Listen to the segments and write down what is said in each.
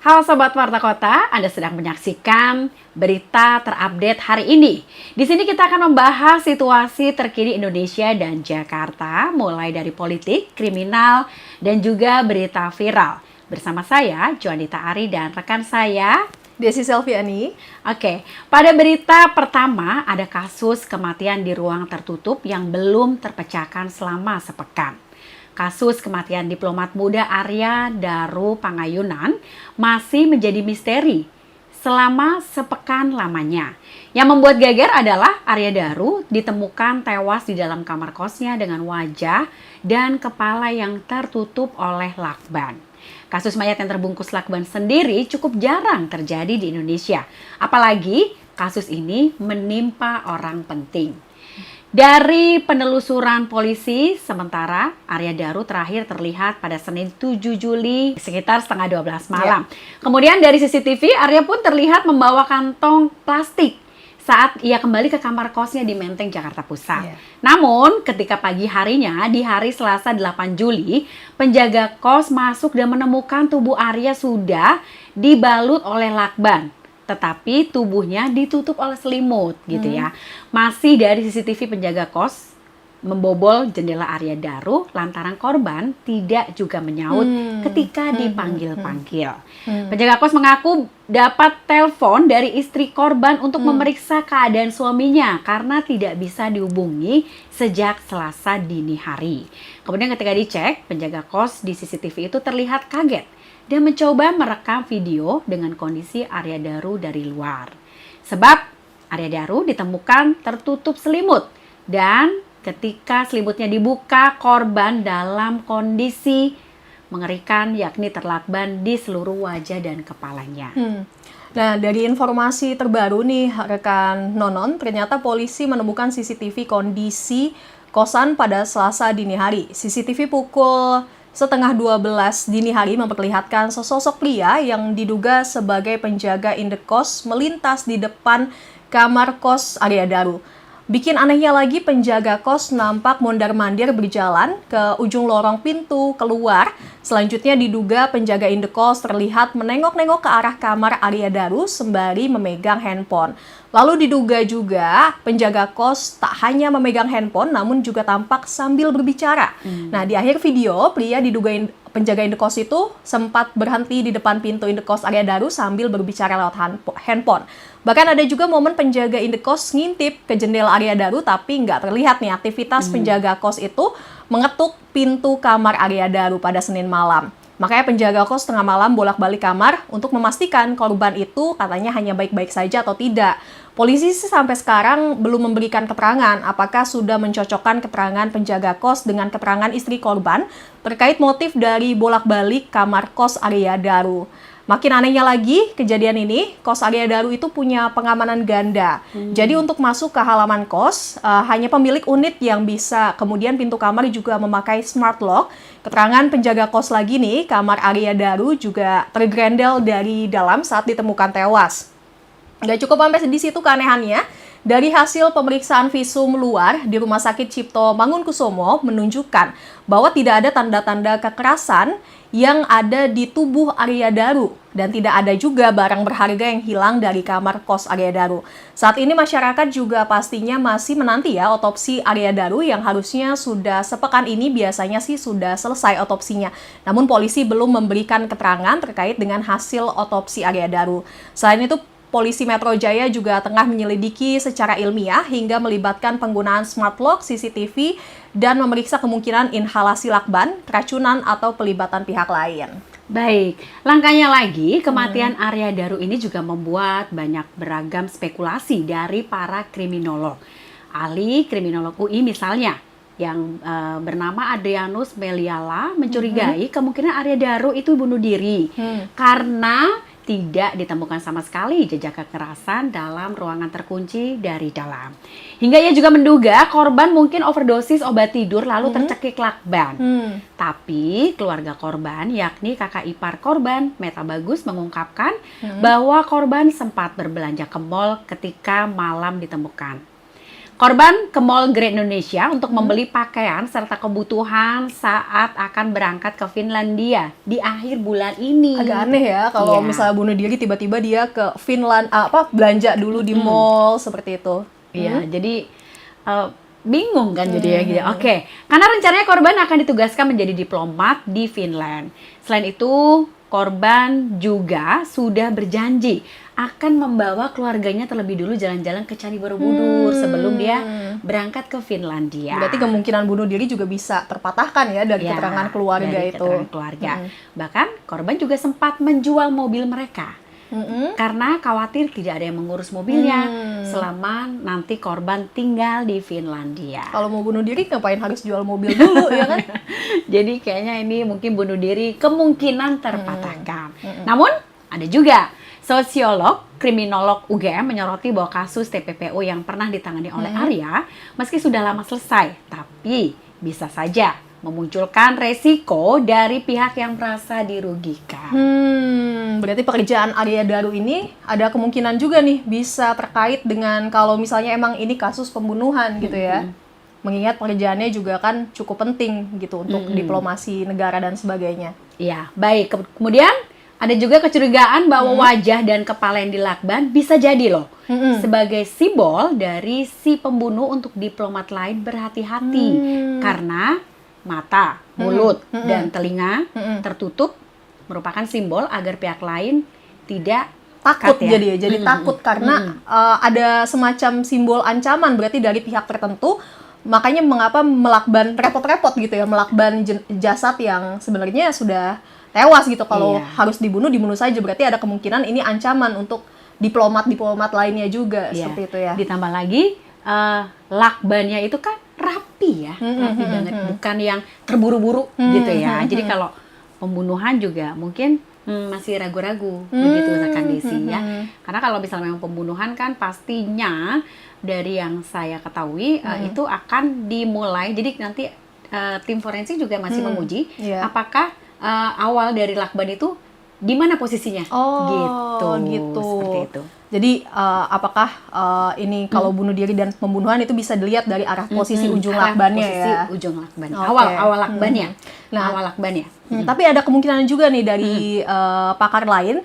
Halo Sobat Warta Kota, Anda sedang menyaksikan berita terupdate hari ini. Di sini kita akan membahas situasi terkini Indonesia dan Jakarta, mulai dari politik, kriminal, dan juga berita viral. Bersama saya, Juanita Ari dan rekan saya, Desi Selviani. Oke, pada berita pertama ada kasus kematian di ruang tertutup yang belum terpecahkan selama sepekan. Kasus kematian diplomat muda Arya Daru Pangayunan masih menjadi misteri selama sepekan lamanya. Yang membuat geger adalah Arya Daru ditemukan tewas di dalam kamar kosnya dengan wajah dan kepala yang tertutup oleh lakban. Kasus mayat yang terbungkus lakban sendiri cukup jarang terjadi di Indonesia. Apalagi kasus ini menimpa orang penting. Dari penelusuran polisi, sementara Arya Daru terakhir terlihat pada Senin 7 Juli sekitar setengah 12 malam. Kemudian dari CCTV, Arya pun terlihat membawa kantong plastik saat ia kembali ke kamar kosnya di Menteng, Jakarta Pusat. Namun, ketika pagi harinya, di hari Selasa 8 Juli, penjaga kos masuk dan menemukan tubuh Arya sudah dibalut oleh lakban. Tetapi tubuhnya ditutup oleh selimut gitu ya. Masih dari CCTV penjaga kos membobol jendela Arya Daru lantaran korban tidak juga menyaut ketika dipanggil-panggil. Penjaga kos mengaku dapat telepon dari istri korban untuk memeriksa keadaan suaminya karena tidak bisa dihubungi sejak Selasa dini hari. Kemudian ketika dicek, penjaga kos di CCTV itu terlihat kaget dan mencoba merekam video dengan kondisi Arya Daru dari luar. Sebab Arya Daru ditemukan tertutup selimut dan ketika selimutnya dibuka, korban dalam kondisi mengerikan yakni terlakban di seluruh wajah dan kepalanya. Nah, dari informasi terbaru nih rekan Nonon, ternyata polisi menemukan CCTV kondisi kosan pada Selasa dini hari. CCTV pukul setengah 12 dini hari memperlihatkan sesosok pria yang diduga sebagai penjaga indekos melintas di depan kamar kos Arya Daru. Bikin anehnya lagi, penjaga kos nampak mondar-mandir berjalan ke ujung lorong pintu keluar. Selanjutnya diduga penjaga indekos terlihat menengok-nengok ke arah kamar Arya Daru sembari memegang handphone. Lalu diduga juga penjaga kos tak hanya memegang handphone namun juga tampak sambil berbicara. Nah, di akhir video, pria diduga penjaga indekos itu sempat berhenti di depan pintu indekos Arya Daru sambil berbicara lewat handphone. Bahkan ada juga momen penjaga indekos ngintip ke jendela Arya Daru tapi nggak terlihat nih aktivitas penjaga kos itu mengetuk pintu kamar Arya Daru pada Senin malam. Makanya penjaga kos tengah malam bolak-balik kamar untuk memastikan korban itu katanya hanya baik-baik saja atau tidak. Polisi sih sampai sekarang belum memberikan keterangan apakah sudah mencocokkan keterangan penjaga kos dengan keterangan istri korban terkait motif dari bolak-balik kamar kos Arya Daru. Makin anehnya lagi, kejadian ini, kos Arya Daru itu punya pengamanan ganda. Jadi untuk masuk ke halaman kos, hanya pemilik unit yang bisa, kemudian pintu kamar juga memakai smart lock. Keterangan penjaga kos lagi nih, kamar Arya Daru juga tergrendel dari dalam saat ditemukan tewas. Nggak cukup sampai di situ keanehannya. Dari hasil pemeriksaan visum luar di Rumah Sakit Cipto Mangunkusumo menunjukkan bahwa tidak ada tanda-tanda kekerasan yang ada di tubuh Arya Daru dan tidak ada juga barang berharga yang hilang dari kamar kos Arya Daru. Saat ini masyarakat juga pastinya masih menanti ya otopsi Arya Daru yang harusnya sudah sepekan ini biasanya sih sudah selesai otopsinya. Namun polisi belum memberikan keterangan terkait dengan hasil otopsi Arya Daru. Selain itu, Polisi Metro Jaya juga tengah menyelidiki secara ilmiah hingga melibatkan penggunaan smart lock, CCTV, dan memeriksa kemungkinan inhalasi lakban, keracunan, atau pelibatan pihak lain. Baik, langkahnya lagi, kematian Arya Daru ini juga membuat banyak beragam spekulasi dari para kriminolog. Ahli kriminolog UI misalnya, yang bernama Adrianus Meliala mencurigai kemungkinan Arya Daru itu bunuh diri karena tidak ditemukan sama sekali jejak kekerasan dalam ruangan terkunci dari dalam. Hingga ia juga menduga korban mungkin overdosis obat tidur lalu tercekik lakban. Tapi keluarga korban, yakni kakak ipar korban, Meta Bagus mengungkapkan bahwa korban sempat berbelanja ke mall ketika malam ditemukan. Korban ke Mall Grand Indonesia untuk membeli pakaian serta kebutuhan saat akan berangkat ke Finlandia di akhir bulan ini. Agak aneh ya kalau Iya. misalnya bunuh diri tiba-tiba dia ke Finland belanja dulu di mall seperti itu. Iya, jadi bingung kan jadi ya gitu. Oke, karena rencananya korban akan ditugaskan menjadi diplomat di Finland. Selain itu, korban juga sudah berjanji akan membawa keluarganya terlebih dulu jalan-jalan ke Candi Borobudur sebelum dia berangkat ke Finlandia. Berarti kemungkinan bunuh diri juga bisa terpatahkan ya dari Ya, keterangan keluarga dari itu. keterangan keluarga. Bahkan korban juga sempat menjual mobil mereka. Karena khawatir tidak ada yang mengurus mobilnya selama nanti korban tinggal di Finlandia. Kalau mau bunuh diri ngapain harus jual mobil dulu ya kan? Jadi kayaknya ini mungkin bunuh diri kemungkinan terpatahkan. Namun ada juga sosiolog, kriminolog UGM menyoroti bahwa kasus TPPO yang pernah ditangani oleh Arya meski sudah lama selesai, tapi bisa saja memunculkan resiko dari pihak yang merasa dirugikan. Berarti pekerjaan Arya Daru ini ada kemungkinan juga nih bisa terkait dengan kalau misalnya emang ini kasus pembunuhan gitu ya. Mengingat pekerjaannya juga kan cukup penting gitu untuk diplomasi negara dan sebagainya. Iya, baik. Kemudian ada juga kecurigaan bahwa wajah dan kepala yang dilakban bisa jadi loh sebagai simbol dari si pembunuh untuk diplomat lain berhati-hati karena mata, mulut, dan telinga tertutup merupakan simbol agar pihak lain tidak Takut cut ya. jadi takut karena ada semacam simbol ancaman berarti dari pihak tertentu. Makanya mengapa melakban repot-repot gitu ya, melakban jasad yang sebenarnya sudah tewas gitu. Kalau Iya. harus dibunuh saja, berarti ada kemungkinan ini ancaman untuk diplomat lainnya juga, Iya. seperti itu ya. Ditambah lagi lakbannya itu kan rapi ya, rapi banget, bukan yang terburu-buru gitu ya. Jadi kalau pembunuhan juga mungkin masih ragu-ragu begitu Kak Desi ya. Karena kalau misalnya memang pembunuhan kan pastinya dari yang saya ketahui itu akan dimulai. Jadi nanti tim forensik juga masih menguji Iya. apakah awal dari lakban itu di mana posisinya. Gitu. Seperti itu. Jadi apakah ini kalau bunuh diri dan pembunuhan itu bisa dilihat dari arah posisi ujung Arah lakbannya posisi ya? ujung lakbannya. Oke. Awal lakbannya. Nah, awal lakbannya. Tapi ada kemungkinan juga nih dari pakar lain,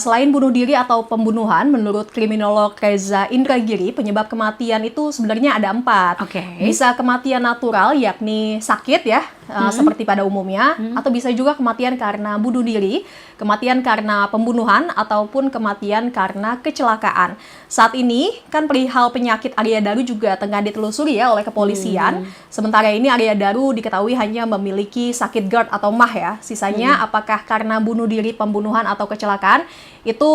selain bunuh diri atau pembunuhan, menurut kriminolog Reza Indragiri, penyebab kematian itu sebenarnya ada 4. Oke. Bisa kematian natural, yakni sakit ya, seperti pada umumnya, atau bisa juga kematian karena bunuh diri, kematian karena pembunuhan, ataupun kematian karena kecelakaan. Saat ini, kan perihal penyakit Arya Daru juga tengah ditelusuri ya oleh kepolisian. Sementara ini Arya Daru diketahui hanya memiliki sakit GERD atau MAH ya. Sisanya apakah karena bunuh diri, pembunuhan, atau kecelakaan, itu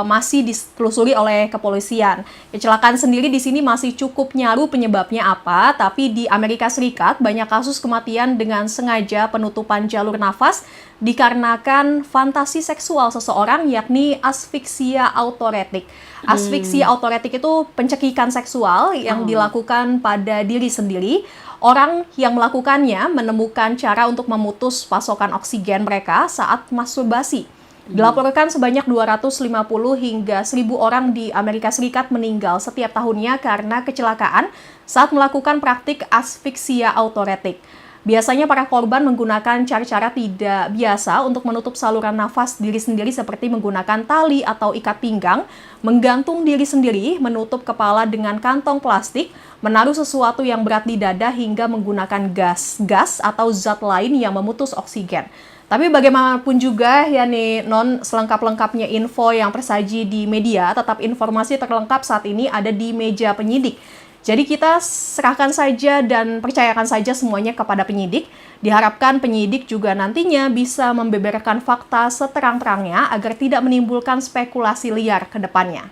masih ditelusuri oleh kepolisian. Kecelakaan sendiri di sini masih cukup nyaru penyebabnya apa, tapi di Amerika Serikat banyak kasus kematian dengan sengaja penutupan jalur nafas dikarenakan fantasi seksual seseorang, yakni asfiksia autoretik. Asfiksia autoretik itu pencekikan seksual yang dilakukan pada diri sendiri. Orang yang melakukannya menemukan cara untuk memutus pasokan oksigen mereka saat masturbasi. Dilaporkan sebanyak 250 hingga 1.000 orang di Amerika Serikat meninggal setiap tahunnya karena kecelakaan saat melakukan praktik asfiksia autoretik. Biasanya para korban menggunakan cara-cara tidak biasa untuk menutup saluran nafas diri sendiri seperti menggunakan tali atau ikat pinggang, menggantung diri sendiri, menutup kepala dengan kantong plastik, menaruh sesuatu yang berat di dada hingga menggunakan gas atau zat lain yang memutus oksigen. Tapi bagaimanapun juga ya nih non, selengkap-lengkapnya info yang tersaji di media, tetap informasi terlengkap saat ini ada di meja penyidik. Jadi kita serahkan saja dan percayakan saja semuanya kepada penyidik. Diharapkan penyidik juga nantinya bisa membeberkan fakta seterang-terangnya agar tidak menimbulkan spekulasi liar ke depannya.